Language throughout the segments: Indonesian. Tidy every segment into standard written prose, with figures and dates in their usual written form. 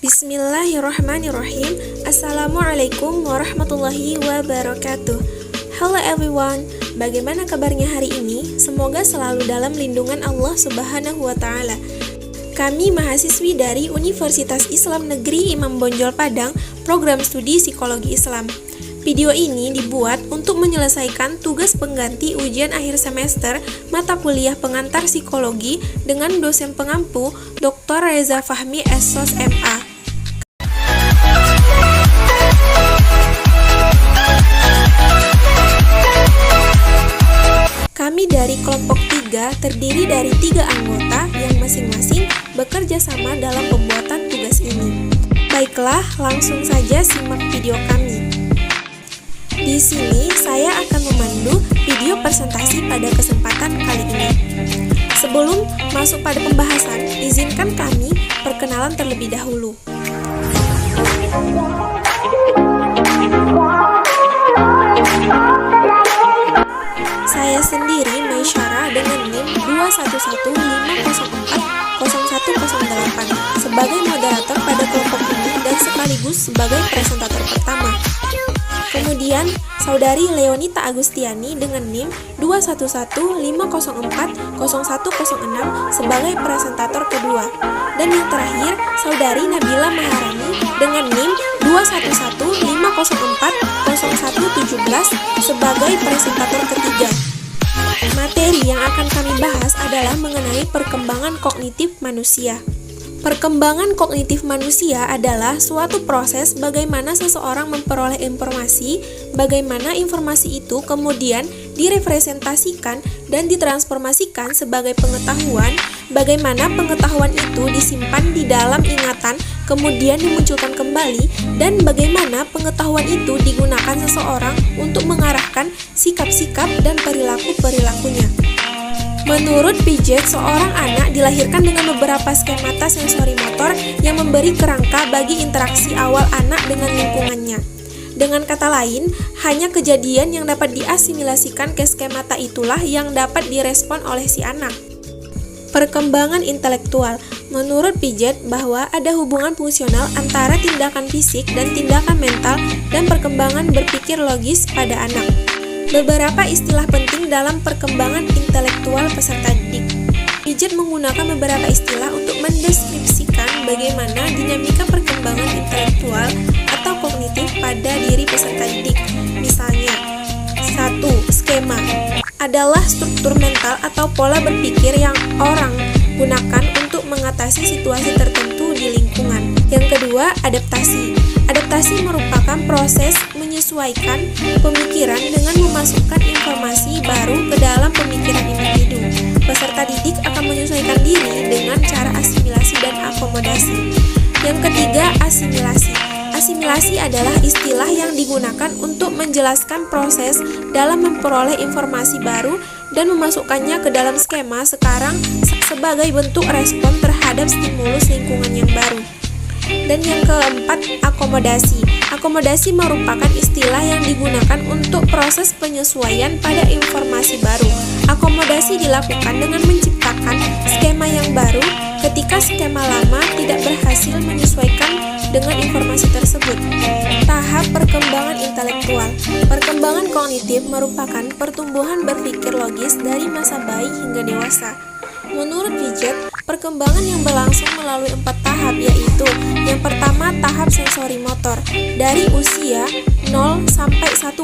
Bismillahirrahmanirrahim. Assalamualaikum warahmatullahi wabarakatuh. Halo everyone, bagaimana kabarnya hari ini? Semoga selalu dalam lindungan Allah Subhanahu wa Ta'ala. Kami mahasiswi dari Universitas Islam Negeri Imam Bonjol Padang, program studi Psikologi Islam. Video ini dibuat untuk menyelesaikan tugas pengganti ujian akhir semester mata kuliah pengantar psikologi dengan dosen pengampu Dr. Reza Fahmi SSOS MA. Kami dari kelompok 3 terdiri dari 3 anggota yang masing-masing bekerja sama dalam pembuatan tugas ini. Baiklah, langsung saja simak video kami. Di sini saya akan memandu video presentasi pada kesempatan kali ini. Sebelum masuk pada pembahasan, izinkan kami perkenalan terlebih dahulu. Saya sendiri Maisyara dengan NIM 21150400108 sebagai moderator pada kelompok ini dan sekaligus sebagai presentator pertama. Kemudian, Saudari Leonita Agustiani dengan NIM 21150400106 sebagai presentator kedua. Dan yang terakhir, Saudari Nabila Maharani dengan NIM 21150400117 sebagai presentator ketiga. Materi yang akan kami bahas adalah mengenai perkembangan kognitif manusia. Perkembangan kognitif manusia adalah suatu proses bagaimana seseorang memperoleh informasi, bagaimana informasi itu kemudian direpresentasikan dan ditransformasikan sebagai pengetahuan, bagaimana pengetahuan itu disimpan di dalam ingatan, kemudian dimunculkan kembali, dan bagaimana pengetahuan itu digunakan seseorang untuk mengarahkan sikap-sikap dan perilaku-perilakunya. Menurut Piaget, seorang anak dilahirkan dengan beberapa skemata sensori motor yang memberi kerangka bagi interaksi awal anak dengan lingkungannya. Dengan kata lain, hanya kejadian yang dapat diasimilasikan ke skemata itulah yang dapat direspon oleh si anak. Perkembangan intelektual. Menurut Piaget bahwa ada hubungan fungsional antara tindakan fisik dan tindakan mental dan perkembangan berpikir logis pada anak. Beberapa istilah penting dalam perkembangan intelektual peserta didik. Piaget menggunakan beberapa istilah untuk mendeskripsikan bagaimana dinamika perkembangan intelektual atau kognitif pada diri peserta didik. Misalnya, 1. Skema adalah struktur mental atau pola berpikir yang orang gunakan untuk mengatasi situasi tertentu di lingkungan. Yang kedua, adaptasi. Adaptasi merupakan proses menyesuaikan pemikiran dengan memasukkan informasi baru ke dalam pemikiran individu. Peserta didik akan menyesuaikan diri dengan cara asimilasi dan akomodasi. Yang ketiga, asimilasi. Asimilasi adalah istilah yang digunakan untuk menjelaskan proses dalam memperoleh informasi baru dan memasukkannya ke dalam skema sekarang sebagai bentuk respon terhadap stimulus lingkungan yang baru. Dan yang keempat, akomodasi. Akomodasi merupakan istilah yang digunakan untuk proses penyesuaian pada informasi baru. Akomodasi dilakukan dengan menciptakan skema yang baru ketika skema lama tidak berhasil menyesuaikan dengan informasi tersebut. Tahap perkembangan intelektual. Perkembangan kognitif merupakan pertumbuhan berpikir logis dari masa bayi hingga dewasa. Menurut Piaget, perkembangan yang berlangsung melalui 4 tahap, yaitu yang pertama tahap sensori motor dari usia 0 sampai 1,5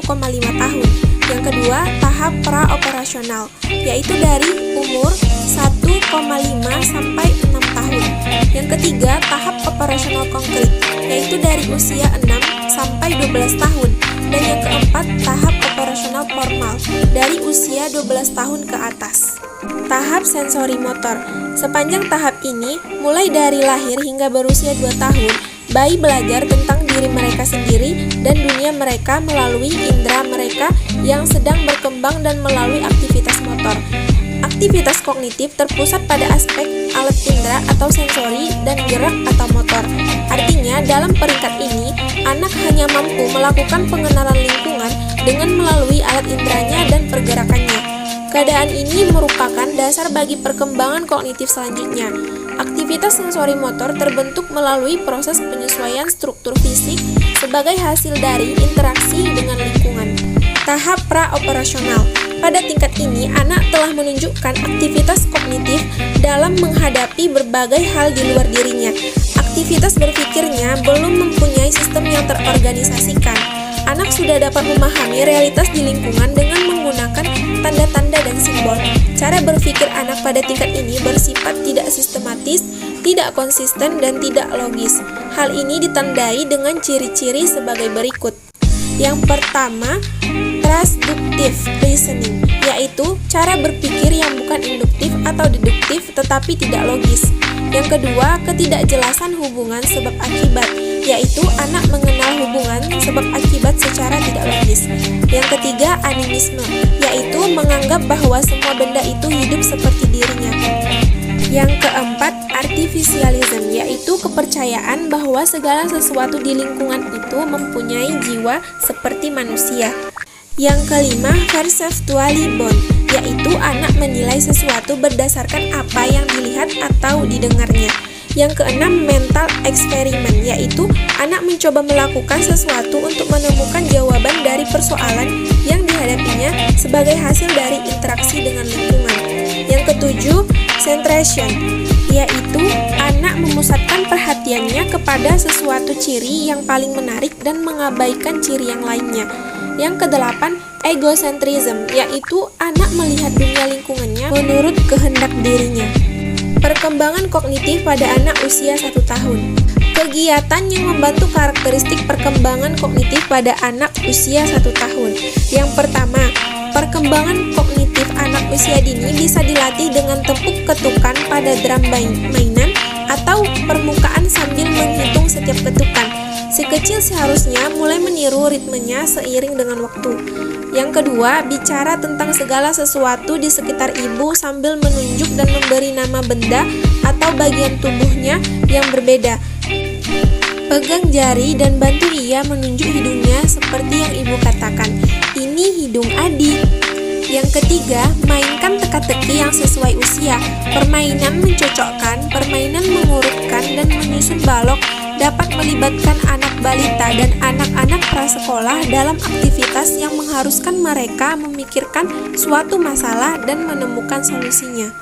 tahun. Yang kedua tahap pra-operasional, yaitu dari umur 1,5 sampai 6 tahun. Yang ketiga tahap operasional konkret, yaitu dari usia 6 sampai 12 tahun. Dan yang keempat tahap operasional formal dari usia 12 tahun ke atas. Tahap sensori motor. Sepanjang tahap ini, mulai dari lahir hingga berusia 2 tahun, bayi belajar tentang diri mereka sendiri dan dunia mereka melalui indera mereka yang sedang berkembang dan melalui aktivitas motor. Aktivitas kognitif terpusat pada aspek alat indera atau sensori dan gerak atau motor. Artinya, dalam peringkat ini, anak hanya mampu melakukan pengenalan lingkungan dengan melalui alat inderanya dan pergerakannya. Keadaan ini merupakan dasar bagi perkembangan kognitif selanjutnya. Aktivitas sensori motor terbentuk melalui proses penyesuaian struktur fisik sebagai hasil dari interaksi dengan lingkungan. Tahap pra-operasional. Pada tingkat ini, anak telah menunjukkan aktivitas kognitif dalam menghadapi berbagai hal di luar dirinya. Aktivitas berpikirnya belum mempunyai sistem yang terorganisasikan. Anak sudah dapat memahami realitas di lingkungan dengan menggunakan tanda-tanda dan simbol. Cara berpikir anak pada tingkat ini bersifat tidak sistematis, tidak konsisten, dan tidak logis. Hal ini ditandai dengan ciri-ciri sebagai berikut. Yang pertama, transductive reasoning, yaitu cara berpikir yang bukan induktif atau deduktif tetapi tidak logis. Yang kedua, ketidakjelasan hubungan sebab akibat, yaitu anak mengenal hubungan sebab akibat secara tidak logis. Yang ketiga, animisme, yaitu menganggap bahwa semua benda itu hidup seperti dirinya. Yang keempat, artificialism, yaitu kepercayaan bahwa segala sesuatu di lingkungan itu mempunyai jiwa seperti manusia. Yang kelima, perceptually bound, yaitu anak menilai sesuatu berdasarkan apa yang dilihat atau didengarnya. Yang keenam, mental experiment, yaitu anak mencoba melakukan sesuatu untuk menemukan jawaban dari persoalan yang dihadapinya sebagai hasil dari interaksi dengan lingkungan. Yang ketujuh, centration, yaitu anak memusatkan perhatiannya kepada sesuatu ciri yang paling menarik dan mengabaikan ciri yang lainnya. Yang kedelapan, egocentrism, yaitu anak melihat dunia lingkungannya menurut kehendak dirinya. Perkembangan kognitif pada anak usia 1 tahun. Kegiatan yang membantu karakteristik perkembangan kognitif pada anak usia 1 tahun. Yang pertama, perkembangan kognitif anak usia dini bisa dilatih dengan tepuk ketukan pada drum mainan atau permukaan sambil menghitung setiap ketukan. Si kecil seharusnya mulai meniru ritmenya seiring dengan waktu. Yang kedua, bicara tentang segala sesuatu di sekitar ibu sambil menunjuk dan memberi nama benda atau bagian tubuhnya yang berbeda. Pegang jari dan bantu ia menunjuk hidungnya seperti yang ibu katakan, "Ini hidung adik." Yang ketiga, mainkan teka-teki yang sesuai usia. Permainan mencocokkan, permainan mengurutkan, dan menyusun balok dapat melibatkan anak balita dan anak-anak prasekolah dalam aktivitas yang mengharuskan mereka memikirkan suatu masalah dan menemukan solusinya.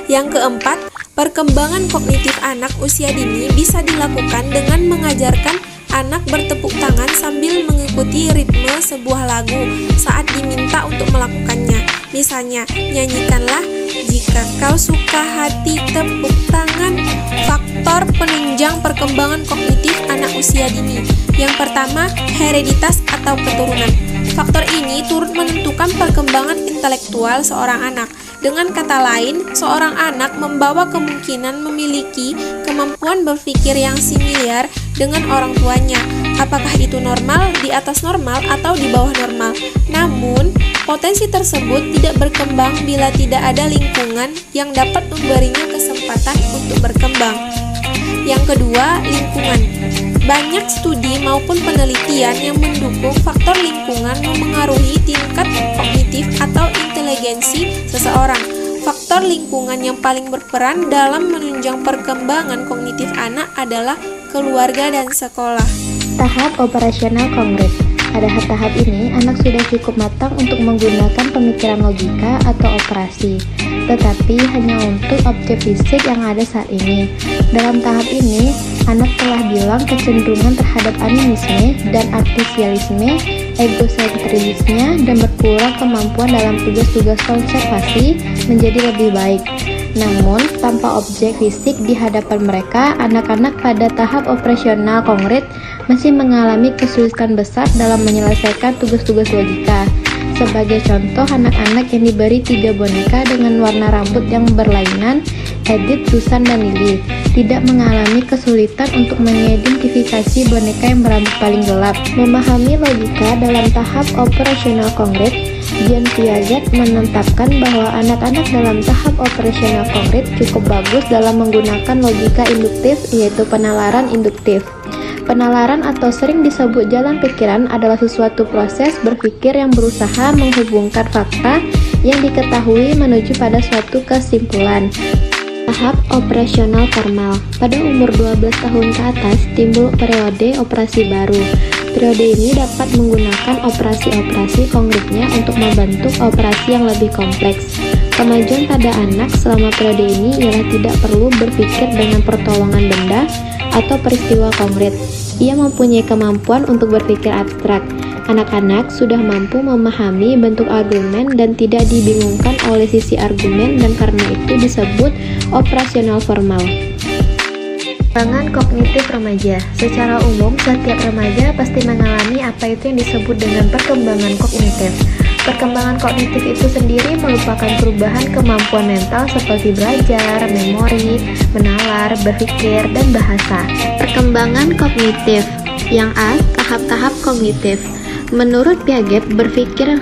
Yang keempat, perkembangan kognitif anak usia dini bisa dilakukan dengan mengajarkan anak bertepuk tangan sambil mengikuti ritme sebuah lagu saat diminta untuk melakukannya. Misalnya, nyanyikanlah "Jika kau suka hati tepuk tangan". Faktor penunjang perkembangan kognitif anak usia dini. Yang pertama, hereditas atau keturunan. Faktor ini turut menentukan perkembangan intelektual seorang anak. Dengan kata lain, seorang anak membawa kemungkinan memiliki kemampuan berpikir yang similar dengan orang tuanya. Apakah itu normal, di atas normal, atau di bawah normal? Namun, potensi tersebut tidak berkembang bila tidak ada lingkungan yang dapat memberinya kesempatan untuk berkembang. Yang kedua, lingkungan. Banyak studi maupun penelitian yang mendukung faktor lingkungan memengaruhi tingkat kognitif atau inteligensi seseorang. Faktor lingkungan yang paling berperan dalam menunjang perkembangan kognitif anak adalah keluarga dan sekolah. Tahap operasional konkret. Pada tahap ini, anak sudah cukup matang untuk menggunakan pemikiran logika atau operasi, tetapi hanya untuk objek fisik yang ada saat ini. Dalam tahap ini, anak telah bilang kecenderungan terhadap animisme dan artificialisme, egosentrisme, dan berkurang kemampuan dalam tugas-tugas konservasi menjadi lebih baik. Namun, tanpa objek fisik di hadapan mereka, anak-anak pada tahap operasional konkret masih mengalami kesulitan besar dalam menyelesaikan tugas-tugas logika. Sebagai contoh, anak-anak yang diberi 3 boneka dengan warna rambut yang berlainan, Edith, Susan, dan Lily, tidak mengalami kesulitan untuk mengidentifikasi boneka yang berambut paling gelap. Memahami logika dalam tahap operasional konkret, Jean Piaget menetapkan bahwa anak-anak dalam tahap operasional konkret cukup bagus dalam menggunakan logika induktif, yaitu penalaran induktif. Penalaran atau sering disebut jalan pikiran adalah suatu proses berpikir yang berusaha menghubungkan fakta yang diketahui menuju pada suatu kesimpulan. Tahap operasional formal. Pada umur 12 tahun ke atas timbul periode operasi baru. Periode ini dapat menggunakan operasi-operasi konkretnya untuk membentuk operasi yang lebih kompleks. Kemajuan pada anak selama periode ini ialah tidak perlu berpikir dengan pertolongan benda atau peristiwa konkret. Ia mempunyai kemampuan untuk berpikir abstrak. Anak-anak sudah mampu memahami bentuk argumen dan tidak dibingungkan oleh sisi argumen, dan karena itu disebut operasional formal. Perkembangan kognitif remaja. Secara umum, setiap remaja pasti mengalami apa itu yang disebut dengan perkembangan kognitif. Perkembangan kognitif itu sendiri merupakan perubahan kemampuan mental seperti belajar, memori, menalar, berpikir, dan bahasa. Perkembangan kognitif. Yang A. Tahap-tahap kognitif. Menurut Piaget, berpikir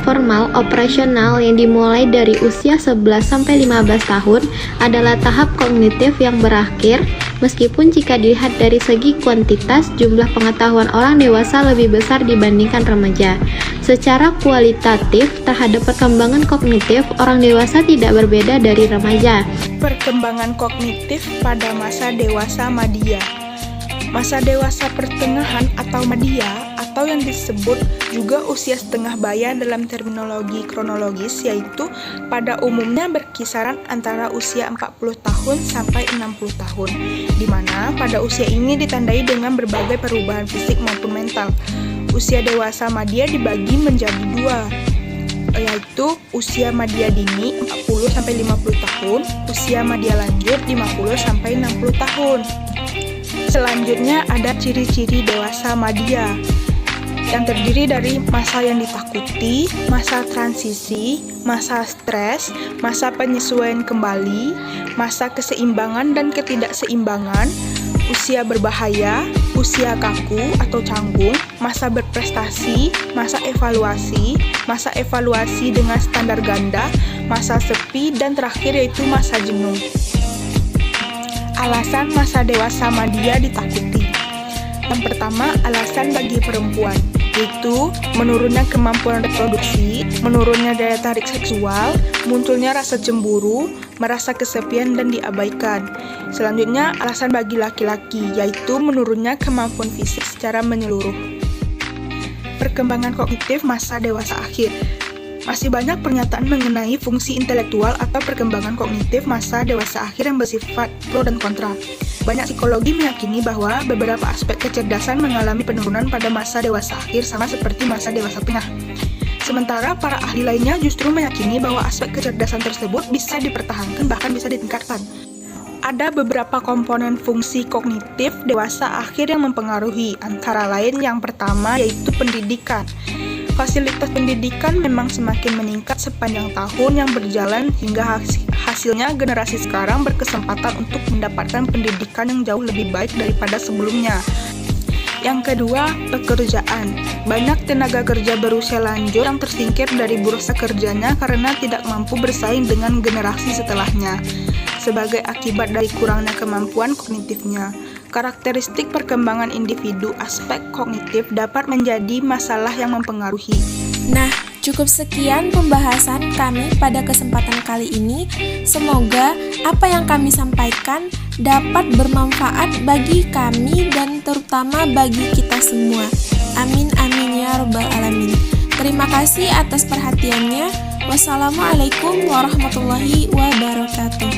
formal operasional yang dimulai dari usia 11-15 tahun adalah tahap kognitif yang berakhir, meskipun jika dilihat dari segi kuantitas, jumlah pengetahuan orang dewasa lebih besar dibandingkan remaja. Secara kualitatif, terhadap perkembangan kognitif, orang dewasa tidak berbeda dari remaja. Perkembangan kognitif pada masa dewasa madya. Masa dewasa pertengahan atau madya, atau yang disebut juga usia setengah baya dalam terminologi kronologis, yaitu pada umumnya berkisaran antara usia 40 tahun sampai 60 tahun, di mana pada usia ini ditandai dengan berbagai perubahan fisik maupun mental. Usia dewasa madya dibagi menjadi dua, yaitu usia madya dini 40-50 tahun, usia madya lanjut 50-60 tahun. Selanjutnya ada ciri-ciri dewasa madya yang terdiri dari masa yang ditakuti, masa transisi, masa stres, masa penyesuaian kembali, masa keseimbangan dan ketidakseimbangan, usia berbahaya, usia kaku atau canggung, masa berprestasi, masa evaluasi dengan standar ganda, masa sepi, dan terakhir yaitu masa jenuh. Alasan masa dewasa madya ditakuti. Yang pertama, alasan bagi perempuan, yaitu menurunnya kemampuan reproduksi, menurunnya daya tarik seksual, munculnya rasa cemburu, merasa kesepian dan diabaikan. Selanjutnya, alasan bagi laki-laki, yaitu menurunnya kemampuan fisik secara menyeluruh. Perkembangan kognitif masa dewasa akhir. Masih banyak pernyataan mengenai fungsi intelektual atau perkembangan kognitif masa dewasa akhir yang bersifat pro dan kontra. Banyak psikologi meyakini bahwa beberapa aspek kecerdasan mengalami penurunan pada masa dewasa akhir sama seperti masa dewasa tengah. Sementara para ahli lainnya justru meyakini bahwa aspek kecerdasan tersebut bisa dipertahankan bahkan bisa ditingkatkan. Ada beberapa komponen fungsi kognitif dewasa akhir yang mempengaruhi, antara lain yang pertama yaitu pendidikan. Fasilitas pendidikan memang semakin meningkat sepanjang tahun yang berjalan hingga hasilnya generasi sekarang berkesempatan untuk mendapatkan pendidikan yang jauh lebih baik daripada sebelumnya. Yang kedua, pekerjaan. Banyak tenaga kerja berusia lanjut yang tersingkir dari bursa kerjanya karena tidak mampu bersaing dengan generasi setelahnya, sebagai akibat dari kurangnya kemampuan kognitifnya. Karakteristik perkembangan individu aspek kognitif dapat menjadi masalah yang mempengaruhi. Nah, cukup sekian pembahasan kami pada kesempatan kali ini. Semoga apa yang kami sampaikan dapat bermanfaat bagi kami dan terutama bagi kita semua. Amin amin ya rabbal alamin. Terima kasih atas perhatiannya. Wassalamualaikum warahmatullahi wabarakatuh.